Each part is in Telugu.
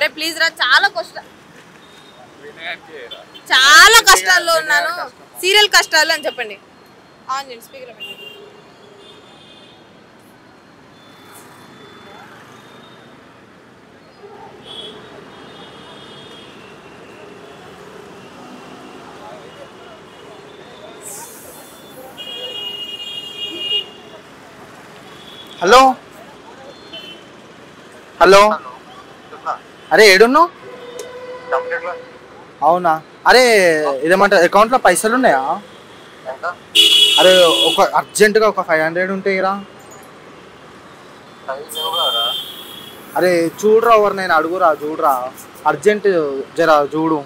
అరే ప్లీజ్ రా, చాలా కష్టాల్లో ఉన్నాను, సీరియల్ కష్టాలు అని చెప్పండి. ఆన్ చేయండి, స్పీకర్ పెట్టండి. హలో హలో, అరే ఏడున్నావు? అవునా, అరే ఇదేమంటారు అకౌంట్లో పైసలు ఉన్నాయా? అరే ఒక అర్జెంటుగా ఒక 500 ఉంటాయిరా. అరే చూడరా, ఎవరు నేను అడుగురా, చూడరా అర్జెంట్, జరా చూడు.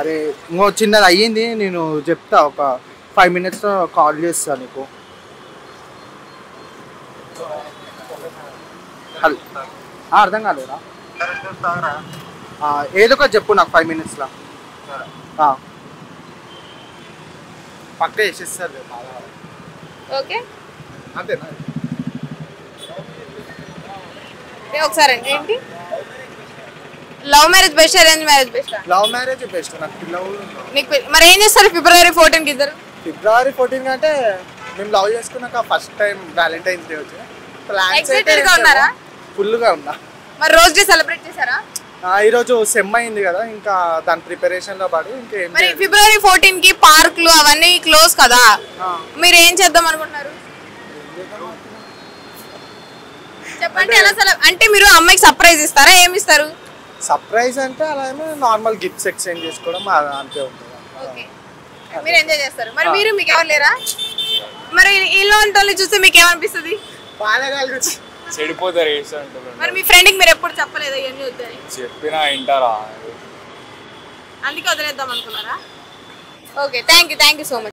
అరే ఇంకో చిన్నది అయ్యింది, నేను చెప్తా, ఒక 5 minutesలో కాల్ చేస్తా నీకు. అర్థం కాలేదా? ఏదో ఒకటి చెప్పు నాకు 5 minutesలో. పక్క వేసేస్తారు ఓకే అంతేనా? ఒకసారి ఏంటి, love marriage best, arrange marriage best? Love marriage best. నాకు పిల్లలు నీకు మరి ఏం చేస్తారు February 14కి ఇద్దరు? February 14 అంటే మేము లవ్ చేసుకున్నాక ఫస్ట్ టైం వ్యాలంటైన్స్ డే వచ్చి ఎక్సైటెడ్ గా ఉన్నారా? ఫుల్గా ఉన్నా. మరి రోజ్ డే సెలబ్రేట్ చేశారా? ఈరోజు సెమ్ అయింది కదా, ఇంకా దాని ప్రిపరేషన్ లో పడి ఇంకేం. మరి February 14కి పార్క్లు అవన్నీ క్లోజ్ కదా, మీరు ఏం చేద్దాం అనుకుంటున్నారు చెప్పండి. అంటే మీరు అమ్మాయికి సర్ప్రైజ్ ఇస్తారా, ఏమి ఇస్తారు? సర్ప్రైజ్ అంటే అలా ఏమో నార్మల్ గిఫ్ట్స్ ఎక్స్చేంజ్ చేసుకోవడం అంతే ఉంటుంది. ఓకే, మీరు ఎంజాయ్ చేస్తారు. మరి మీరు, మీకు ఎవరు లేరా? మరి ఇల్లు వంటల్ని చూస్తే మీకు ఏమనిపిస్తుంది? చెడిపోతారు. మరి మీ ఫ్రెండ్కి మీరు ఎప్పుడు చెప్పలేదా ఇవన్నీ వద్దని? చెప్పినా వింటారా, అందుకే వదిలేద్దాం అనుకున్నారా? Okay, thank you so much.